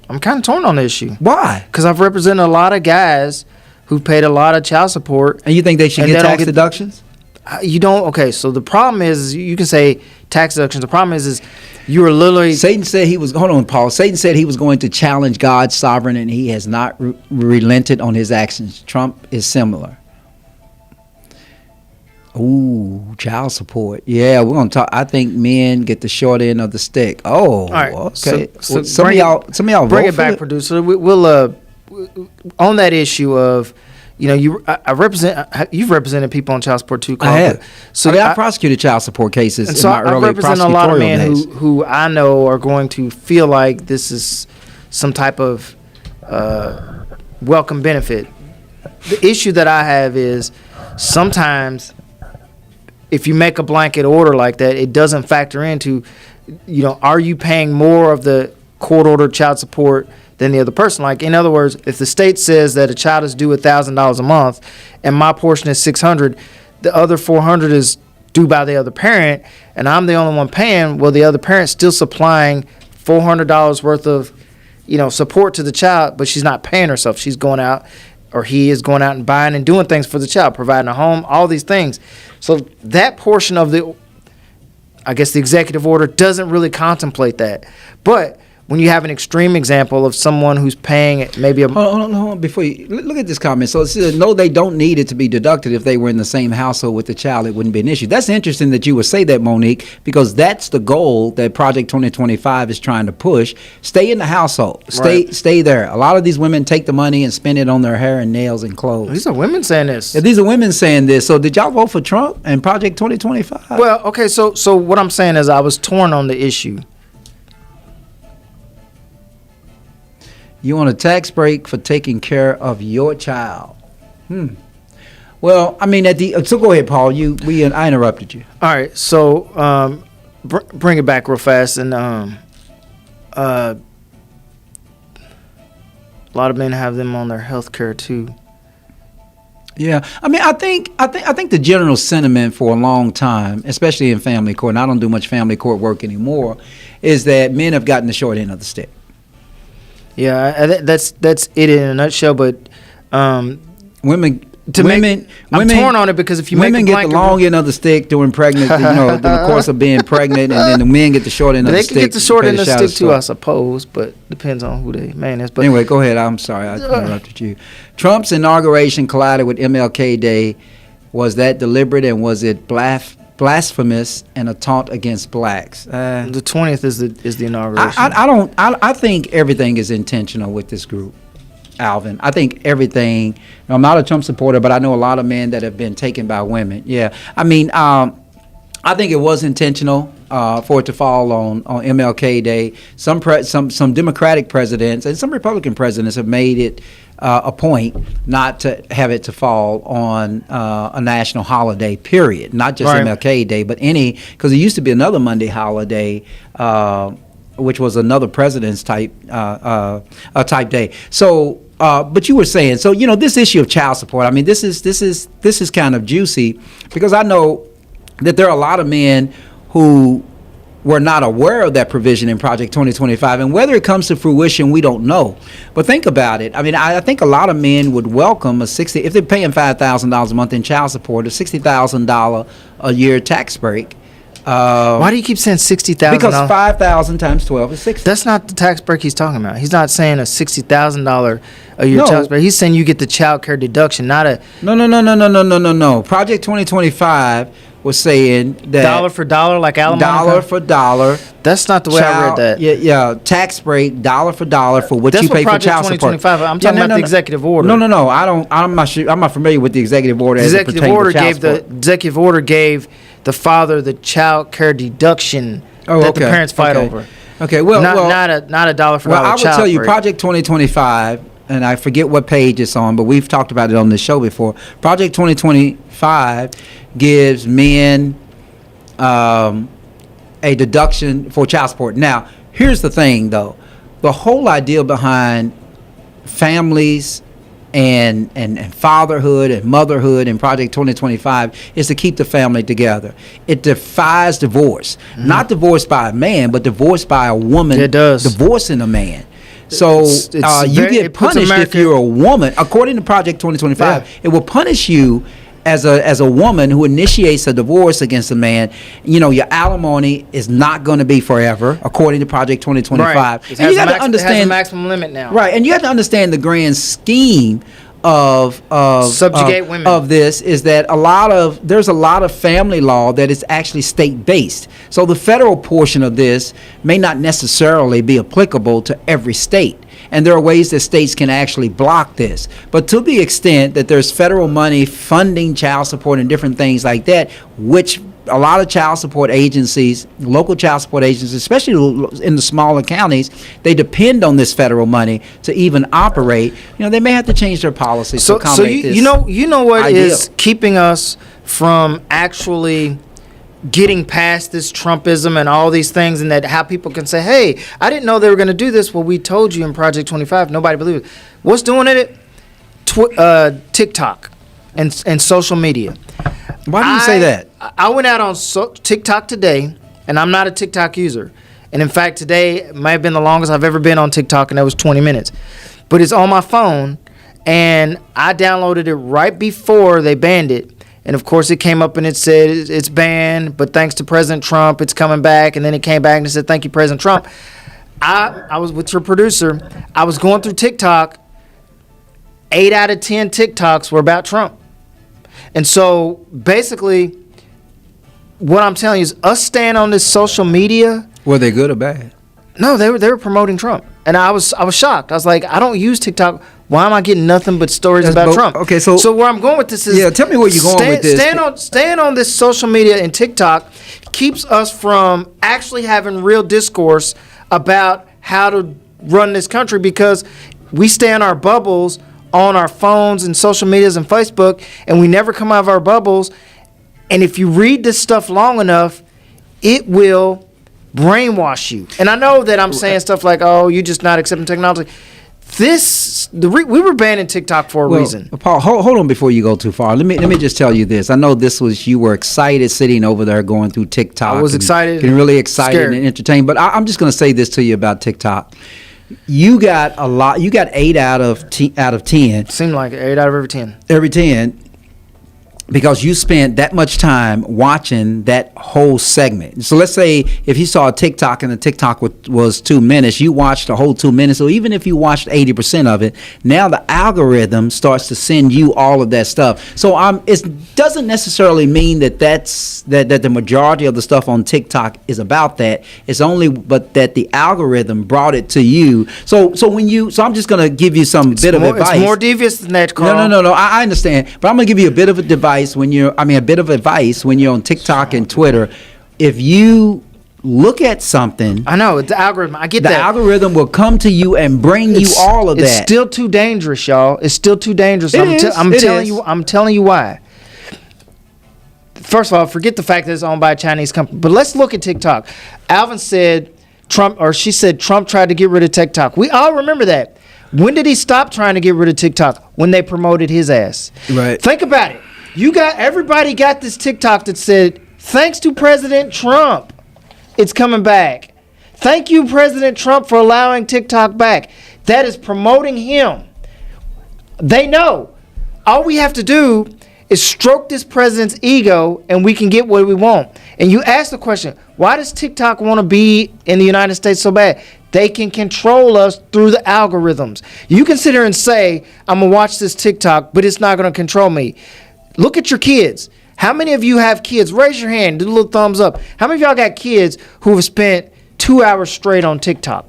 I'm kind of torn on the issue. Why? Because I've represented a lot of guys who paid a lot of child support. And you think they should get tax deductions? You don't. Okay, so the problem is you can say tax deductions. The problem is you are literally. Satan said he was. Hold on, Paul. Satan said he was going to challenge God's sovereign, and he has not relented on his actions. Trump is similar. Ooh, child support. Yeah, we're gonna talk. I think men get the short end of the stick. Oh, all right. Okay. So some of y'all bring it back, producer. We'll on that issue of. You've represented people on child support too, Carl. I have. So I prosecuted child support cases in my early prosecutorial days. I represent a lot of men who I know are going to feel like this is some type of welcome benefit. The issue that I have is sometimes if you make a blanket order like that, it doesn't factor into, are you paying more of the court-ordered child support than the other person? Like, in other words, if the state says that a child is due $1,000 a month and my portion is $600, the other $400 is due by the other parent, and I'm the only one paying, well, the other parent's still supplying $400 worth of, support to the child, but she's not paying herself. She's going out, or he is going out and buying and doing things for the child, providing a home, all these things. So that portion of the executive order doesn't really contemplate that. But when you have an extreme example of someone who's paying maybe a... Hold on. Before you... Look at this comment. So it says, no, they don't need it to be deducted. If they were in the same household with the child, it wouldn't be an issue. That's interesting that you would say that, Monique, because that's the goal that Project 2025 is trying to push. Stay in the household. Stay there. A lot of these women take the money and spend it on their hair and nails and clothes. These are women saying this. Yeah, these are women saying this. So did y'all vote for Trump and Project 2025? Well, okay, so what I'm saying is I was torn on the issue. You want a tax break for taking care of your child. Well, I mean, so go ahead, Paul. I interrupted you. All right, so bring it back real fast, and a lot of men have them on their health care too. Yeah, I mean, I think the general sentiment for a long time, especially in family court, and I don't do much family court work anymore, is that men have gotten the short end of the stick. Yeah, that's it in a nutshell. But women, I'm torn on it because if you women make get the long end of the stick during pregnant, during the course of being pregnant, and then the men get the short end of the stick. They can get the short end of the stick too, I suppose, but depends on who the man is. But anyway, go ahead. I'm sorry, I interrupted you. Trump's inauguration collided with MLK Day. Was that deliberate, and was it blasphemous and a taunt against blacks? The 20th is the inauguration. I think everything is intentional with this group, Alvin. I think everything. I'm not a Trump supporter, but I know a lot of men that have been taken by women. Yeah, I mean, I think it was intentional for it to fall on MLK Day. Some Democratic presidents and some Republican presidents have made it a point not to have it to fall on a national holiday, period. Not just MLK Day, but because it used to be another Monday holiday, which was another president's type day. So, but you were saying, this issue of child support. I mean, this is kind of juicy because I know that there are a lot of men who were not aware of that provision in Project 2025, and whether it comes to fruition, we don't know. But think about it. I mean, I think a lot of men would welcome if they're paying $5,000 a month in child support, a $60,000 a year tax break. Why do you keep saying $60,000? Because 5,000 times 12 is 60. That's not the tax break he's talking about. He's not saying a $60,000 a year No. tax break. He's saying you get the child care deduction, not a No. Project 2025 was saying that dollar for dollar, like alimony. dollar for dollar. That's not the way I read that. Yeah, tax break dollar for dollar for what That's you what pay for Project child support. 2025. I'm talking about the executive order. No. I'm not sure. I'm not familiar with the executive order. The as it executive pertains to order child gave support. the executive order gave the father the child care deduction that the parents fight over. Okay, well, not a dollar for well, dollar I will child tell you, break. Project 2025, and I forget what page it's on, but we've talked about it on this show before. Project 2025 gives men a deduction for child support. Now, here's the thing, though. The whole idea behind families and fatherhood and motherhood in Project 2025 is to keep the family together. It defies divorce. Not divorce by a man, but divorce by a woman. It does. Divorcing a man. So you get punished if you're a woman. According to Project 2025, it will punish you as a woman who initiates a divorce against a man. You know, your alimony is not going to be forever, according to Project 2025. Right. And you got to understand it has a maximum limit now. Right, and you have to understand the grand scheme of Subjugate women. of this is that there's a lot of family law that is actually state based. So the federal portion of this may not necessarily be applicable to every state. And there are ways that states can actually block this. But to the extent that there's federal money funding child support and different things like that, which a lot of child support agencies, local child support agencies, especially in the smaller counties, they depend on this federal money to even operate. You know, they may have to change their policies to accommodate this. You know what ideal. is keeping us from actually getting past this Trumpism and all these things, and that how people can say, hey, I didn't know they were going to do this. Well, we told you in Project 25. Nobody believed it. What's doing it? TikTok and social media. Why do you say that? I went out on TikTok today, and I'm not a TikTok user. And in fact, today might have been the longest I've ever been on TikTok, and that was 20 minutes. But it's on my phone, and I downloaded it right before they banned it. And of course, it came up and it said it's banned, but thanks to President Trump, it's coming back. And then it came back and it said, thank you, President Trump. I was with your producer. I was going through TikTok. 8 out of 10 TikToks were about Trump. And so basically, what I'm telling you is us staying on this social media. Were they good or bad? No, they were promoting Trump. And I was shocked. I was like, I don't use TikTok. Why am I getting nothing but stories about Trump? Okay, so where I'm going with this is, tell me where you're going with this. Staying on this social media and TikTok keeps us from actually having real discourse about how to run this country, because we stay in our bubbles on our phones and social medias and Facebook, and we never come out of our bubbles. And if you read this stuff long enough, it will brainwash you. And I know that I'm saying stuff like, oh, you're just not accepting technology. We were banning TikTok for a reason. Paul, hold on before you go too far. Let me just tell you this. I know you were excited sitting over there going through TikTok. I was excited, getting really excited scared, and entertained. But I'm just going to say this to you about TikTok. You got a lot. You got 8 out of 10. Seemed like 8 out of every 10. Every 10. Because you spent that much time watching that whole segment. So let's say if you saw a TikTok and the TikTok was 2 minutes, you watched the whole 2 minutes. So even if you watched 80% of it, now the algorithm starts to send you all of that stuff. So it doesn't necessarily mean that the majority of the stuff on TikTok is about that. It's only but that the algorithm brought it to you. So I'm just gonna give you some bit of advice. It's more devious than that, Carl. No. I understand, but I'm gonna give you a bit of advice when you're on TikTok and Twitter. If you look at something, I know it's the algorithm. I get that. The algorithm will come to you and bring you all of that. It's still too dangerous, y'all. It's still too dangerous. I'm telling you why. First of all, forget the fact that it's owned by a Chinese company. But let's look at TikTok. Alvin said she said Trump tried to get rid of TikTok. We all remember that. When did he stop trying to get rid of TikTok? When they promoted his ass. Right. Think about it. Everybody got this TikTok that said Thanks to President Trump, it's coming back. Thank you, President Trump, for allowing TikTok back. That is promoting him. They know. All we have to do is stroke this president's ego and we can get what we want. And you ask the question, why does TikTok want to be in the United States so bad? They can control us through the algorithms. You can sit here and say, I'm going to watch this TikTok, but it's not going to control me. Look at your kids. How many of you have kids? Raise your hand. Do a little thumbs up. How many of y'all got kids who have spent 2 hours straight on TikTok?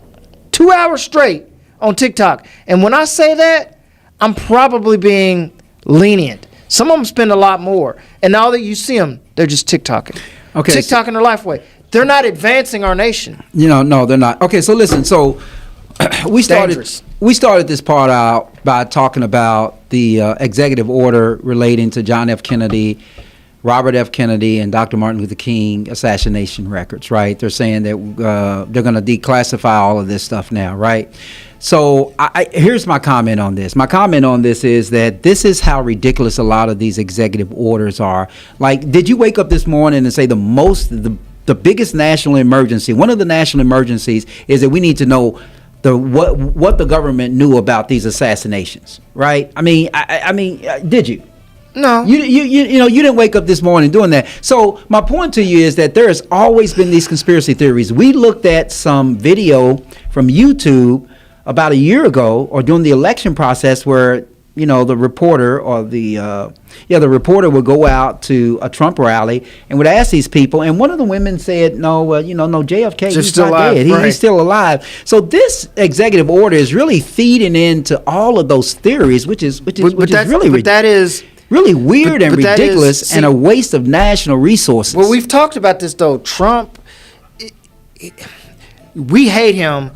2 hours straight on TikTok. And when I say that, I'm probably being lenient. Some of them spend a lot more. And now that you see them, they're just TikToking. Okay, TikToking their life away. They're not advancing our nation. No, they're not. Okay, so listen. So we Dangerous. started this part out by talking about the executive order relating to John F. Kennedy, Robert F. Kennedy, and Dr. Martin Luther King assassination records, right? They're saying that they're going to declassify all of this stuff now, right? So here's my comment on this. My comment on this is that this is how ridiculous a lot of these executive orders are. Like, did you wake up this morning and say the biggest national emergency, one of the national emergencies, is that we need to know what the government knew about these assassinations, right? I mean, did you? No. You didn't wake up this morning doing that. So my point to you is that there has always been these conspiracy theories. We looked at some video from YouTube about a year ago, or during the election process, where the reporter or the reporter would go out to a Trump rally and would ask these people, and one of the women said, no, JFK, he's still not alive, dead. right. He's still alive. So this executive order is really feeding into all of those theories, which is really ridiculous. That is Really weird and but that is- ridiculous and a waste of national resources. Well, we've talked about this though. Trump, we hate him,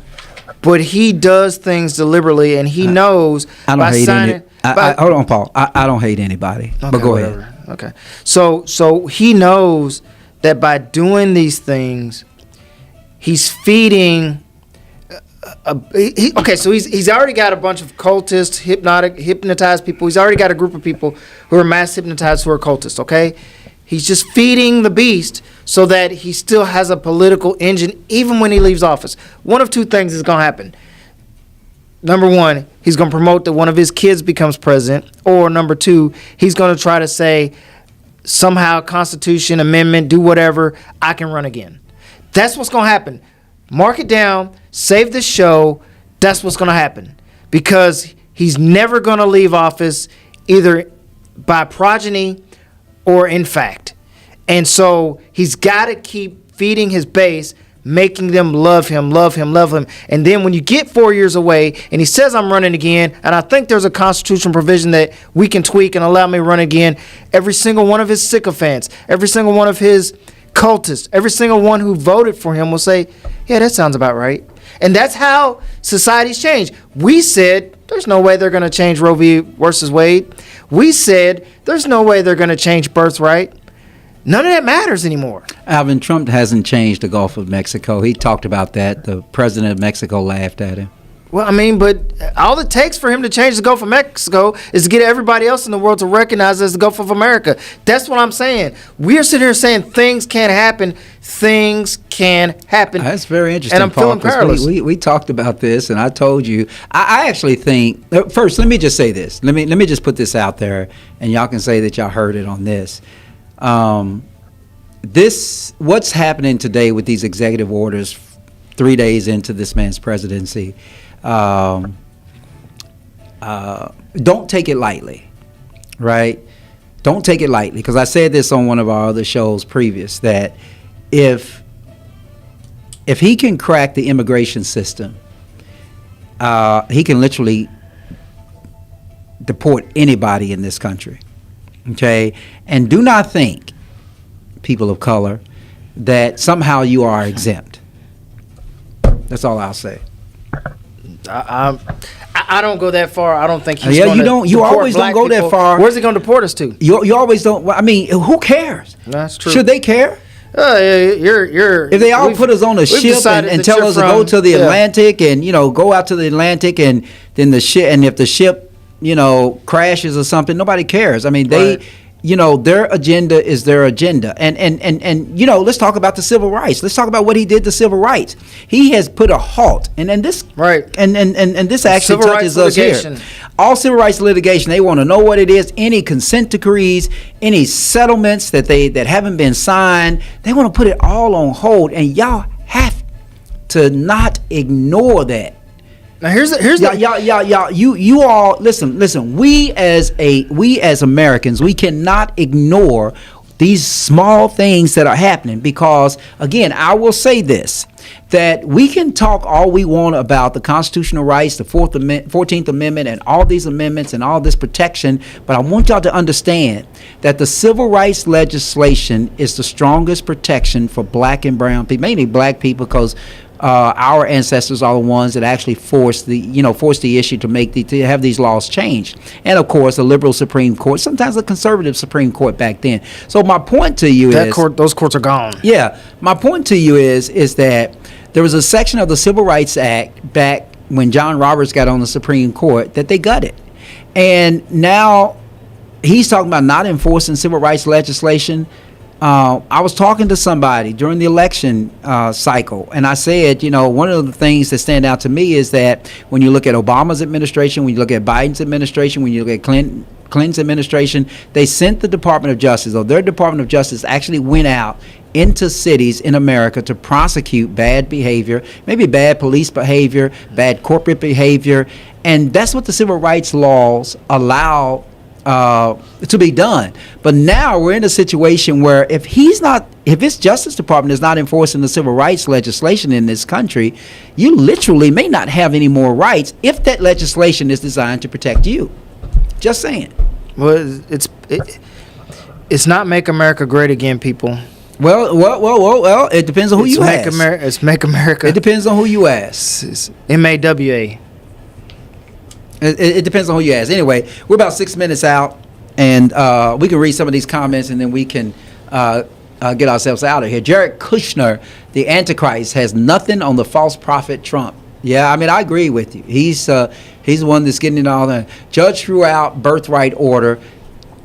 but he does things deliberately, and he knows I don't by hate signing. hold on, Paul. I don't hate anybody. Okay, but go whatever. ahead. Okay. So he knows that by doing these things, he's feeding. So he's already got a bunch of cultists, hypnotized people. He's already got a group of people who are mass hypnotized who are cultists. Okay, he's just feeding the beast so that he still has a political engine even when he leaves office. One of two things is going to happen. Number one, he's going to promote that one of his kids becomes president, or number two, he's going to try to say somehow Constitution amendment, do whatever, I can run again. That's what's going to happen. Mark it down, save this show. That's what's going to happen, because he's never going to leave office either by progeny or in fact. And so he's got to keep feeding his base, making them love him. And then when you get 4 years away and he says, I'm running again, and I think there's a constitutional provision that we can tweak and allow me to run again, every single one of his sycophants, every single one of his cultists, every single one who voted for him will say, yeah, that sounds about right. And that's how societies change. We said there's no way they're going to change Roe v. versus Wade. We said there's no way they're going to change birthright. None of that matters anymore. Alvin, Trump hasn't changed the Gulf of Mexico. He talked about that. The president of Mexico laughed at him. Well, I mean, but all it takes for him to change the Gulf of Mexico is to get everybody else in the world to recognize it as the Gulf of America. That's what I'm saying. We're sitting here saying things can't happen. Things can happen. That's very interesting, And I'm Paul, feeling perilous. We talked about this, and I told you. I actually think, first, let me just say this. Let me just put this out there, and y'all can say that y'all heard it on this. What's happening today with these executive orders 3 days into this man's presidency, don't take it lightly, right? Don't take it lightly, because I said this on one of our other shows previous, that if he can crack the immigration system, he can literally deport anybody in this country, okay? And do not think, people of color, that somehow you are exempt. That's all I'll say. I don't go that far. I don't think he's going to you deport always don't black go people. that far. Where's he going to deport us to? You always don't. I mean, who cares? That's true. Should they care? If they all put us on a ship and tell us to go to the Atlantic and go out to the Atlantic, and then the ship, and if the ship crashes or something, nobody cares. I mean, Right. you know, their agenda is their agenda. And you know, let's talk about the civil rights. Let's talk about what he did to civil rights. He has put a halt. And this Right. And this actually Civil touches rights us here. litigation. All civil rights litigation, they want to know what it is, any consent decrees, any settlements that haven't been signed. They want to put it all on hold, and y'all have to not ignore that. Now here's You all listen. We as Americans, we cannot ignore these small things that are happening, because again, I will say this, that we can talk all we want about the constitutional rights, the 14th Amendment, and all these amendments and all this protection, but I want y'all to understand that the civil rights legislation is the strongest protection for black and brown people, mainly black people, because our ancestors are the ones that actually forced the issue to have these laws changed. And of course, the liberal Supreme Court, sometimes a conservative Supreme Court back then. So my point to you is those courts are gone. Yeah, my point to you is that there was a section of the Civil Rights Act back when John Roberts got on the Supreme Court that they gutted, and now he's talking about not enforcing civil rights legislation. I was talking to somebody during the election cycle, and I said, you know, one of the things that stand out to me is that when you look at Obama's administration, when you look at Biden's administration, when you look at Clinton's administration, they sent the Department of Justice, or their Department of Justice actually went out into cities in America to prosecute bad behavior, maybe bad police behavior, bad corporate behavior, and that's what the civil rights laws allow to be done. But now we're in a situation where if his Justice Department is not enforcing the civil rights legislation in this country, you literally may not have any more rights if that legislation is designed to protect you. Just saying. Well, it's not Make America Great Again, people. Well, it depends on who you ask. It's Make America. It depends on who you ask. It's MAWA. It depends on who you ask. Anyway, we're about 6 minutes out, and we can read some of these comments, and then we can get ourselves out of here. Jared Kushner, the Antichrist, has nothing on the false prophet Trump. Yeah, I mean, I agree with you. He's the one that's getting it all done. Judge threw out birthright order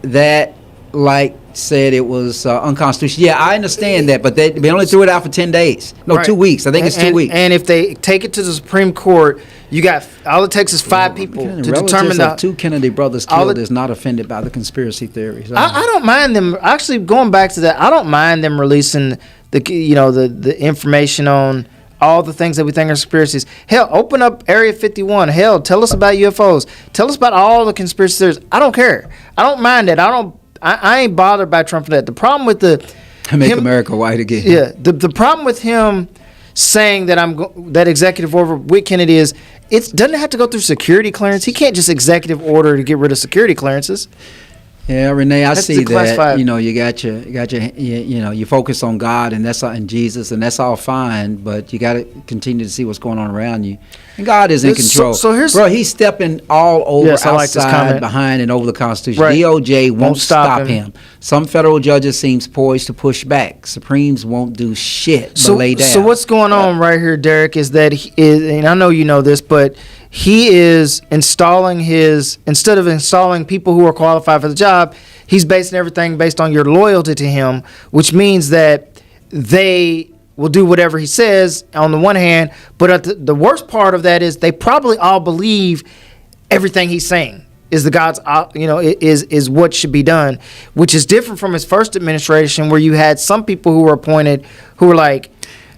that, like, said it was unconstitutional. Yeah, I understand that, but they only threw it out for 10 days. No, right. 2 weeks. I think it's 2 weeks. And if they take it to the Supreme Court, you got all it takes is 5 people to determine that 2 Kennedy brothers killed is not offended by the conspiracy theories. I don't mind them actually going back to that. I don't mind them releasing the information on all the things that we think are conspiracies. Hell, open up Area 51. Hell, tell us about UFOs. Tell us about all the conspiracy theories. I don't care. I don't mind that. I ain't bothered by Trump for that. The problem with Make America white again. Yeah. The problem with him saying that that executive order with Kennedy is it doesn't have to go through security clearance. He can't just executive order to get rid of security clearances. Yeah, Renee, I see that. Classified. You focus on God and that's all, and Jesus, and that's all fine. But you got to continue to see what's going on around you. And God is in control. So here's, bro, he's stepping all over, outside, behind, and over the Constitution. Right. DOJ won't stop him. Some federal judges seems poised to push back. Supremes won't do shit but lay down. So what's going on right here, Derek, is that and I know you know this, but he is instead of installing people who are qualified for the job, he's basing everything based on your loyalty to him, which means that they will do whatever he says on the one hand, but the worst part of that is they probably all believe everything he's saying is the God's, is what should be done, which is different from his first administration where you had some people who were appointed who were like,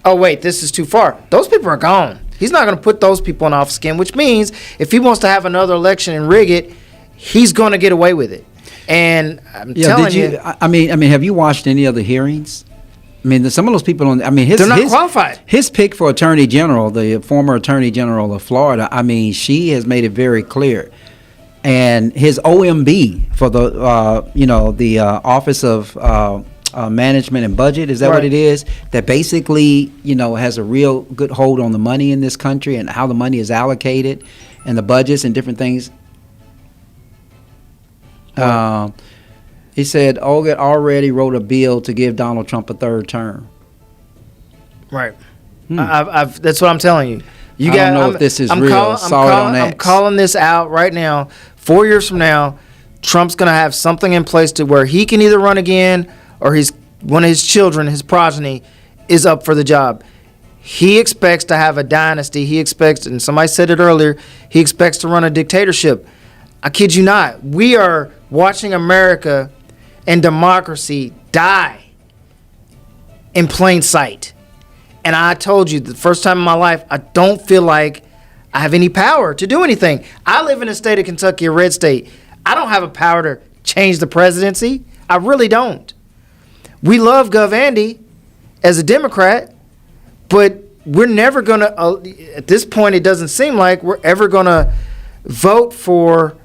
oh wait, this is too far. Those people are gone. He's not going to put those people in office again, which means if he wants to have another election and rig it, he's going to get away with it. And I'm telling you, I mean, have you watched any of the hearings? I mean, some of those people they're not qualified. His pick for Attorney General, the former Attorney General of Florida, I mean, she has made it very clear. And his OMB for the Office of Management and Budget, is that what it is? That basically, has a real good hold on the money in this country and how the money is allocated and the budgets and different things. He said Olga already wrote a bill to give Donald Trump a third term. Right. That's what I'm telling you. I don't know if this is real. I'm calling this out right now. 4 years from now, Trump's going to have something in place to where he can either run again or one of his children, his progeny, is up for the job. He expects to have a dynasty. He expects, and somebody said it earlier, he expects to run a dictatorship. I kid you not. We are watching America and democracy die in plain sight. And I told you the first time in my life, I don't feel like I have any power to do anything. I live in the state of Kentucky, a red state. I don't have a power to change the presidency. I really don't. We love Gov. Andy as a Democrat, but we're never going to, at this point, it doesn't seem like we're ever going to vote for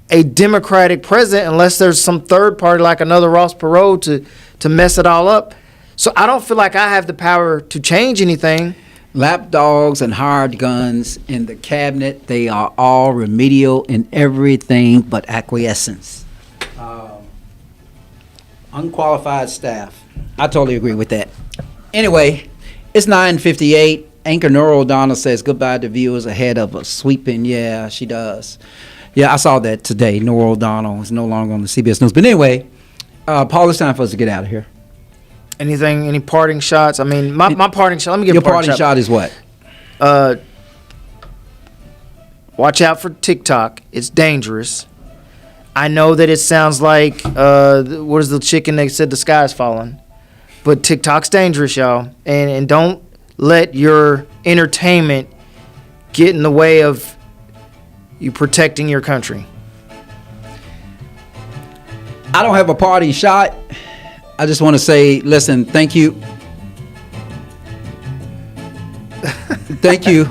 a Democratic president unless there's some third party like another Ross Perot to mess it all up. So I don't feel like I have the power to change anything. Lapdogs and hired guns in the cabinet, they are all remedial in everything but acquiescence. Unqualified staff. I totally agree with that. Anyway, it's 9:58. Anchor Nora O'Donnell says goodbye to viewers ahead of a sweeping. Yeah, she does. Yeah, I saw that today. Nora O'Donnell is no longer on the CBS News. But anyway, Paul, it's time for us to get out of here. Anything, any parting shots? I mean, my parting shot, let me give your a parting shot is what? Watch out for TikTok. It's dangerous. I know that it sounds like, what is the chicken they said the sky is falling? But TikTok's dangerous, y'all. And don't let your entertainment get in the way of you protecting your country. I don't have a parting shot. I just want to say, listen, thank you. Thank you.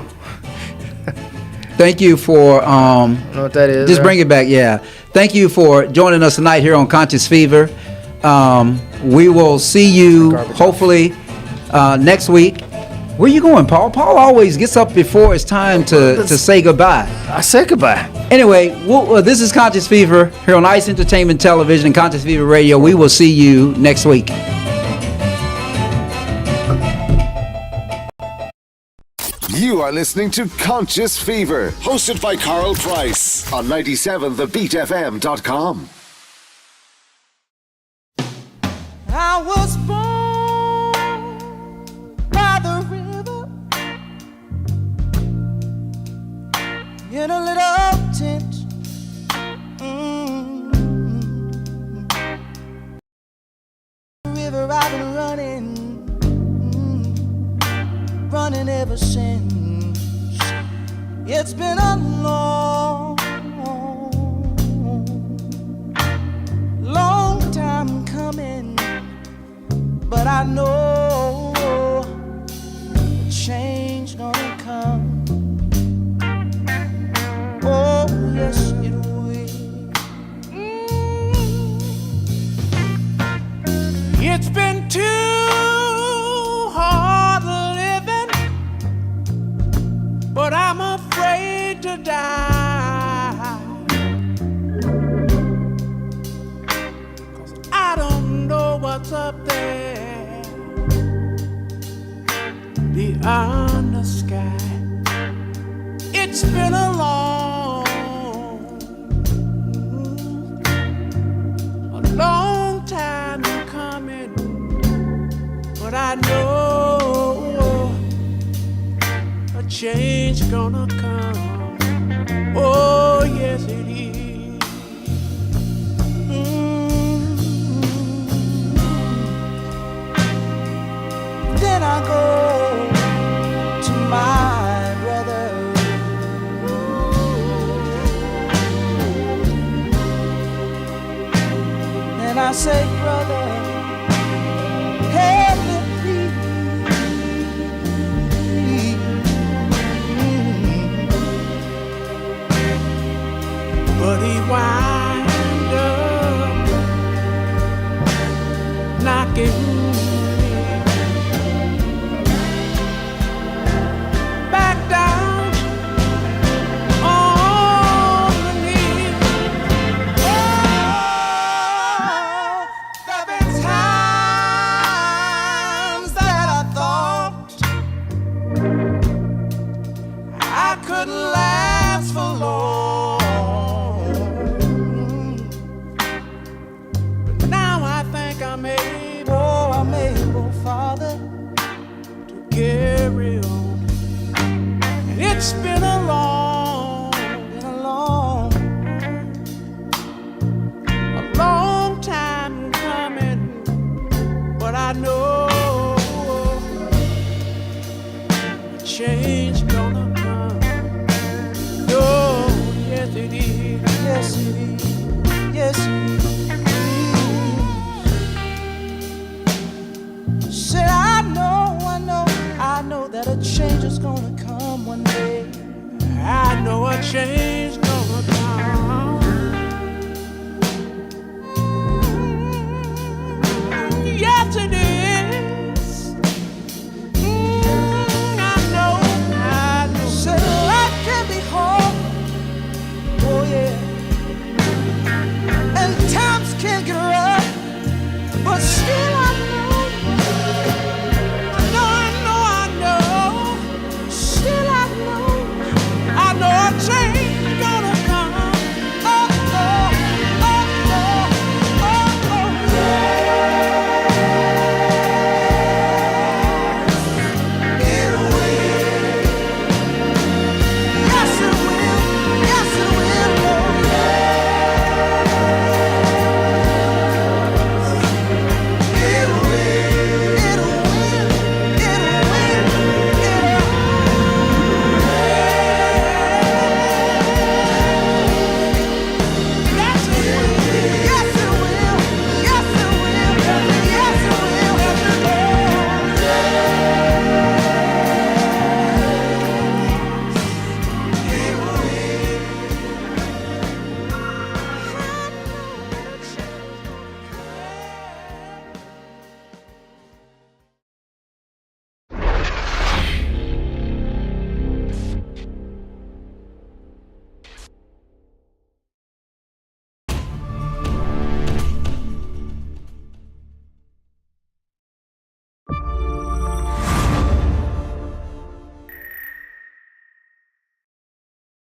Thank you for I don't know what that is. just bring it back, yeah. Thank you for joining us tonight here on Conscious Fever. We will see you hopefully next week. Where you going, Paul? Paul always gets up before it's time to say goodbye. I said goodbye. Anyway, this is Conscious Fever here on ICE Entertainment Television and Conscious Fever Radio. We will see you next week. You are listening to Conscious Fever, hosted by Carl Price on 97thebeatfm.com. I was born by the river in a little tent. River I've been running ever since. It's been a long time coming, but I know a change gonna come. Oh yes it will. It's been too hard living, but I'm afraid to die. 'Cause I don't know what's up there beyond the sky. It's been a long time coming, but I know a change gonna come. Oh yes it is. Then I go to my brother. And I say, brother, help me please. But he wind up knocking back down on the knees. Oh, there've been times that I thought I couldn't last for long. change gonna come. Oh, yes it is. Yes it is. Yes it is. Said I know that a change is gonna come one day. I know a change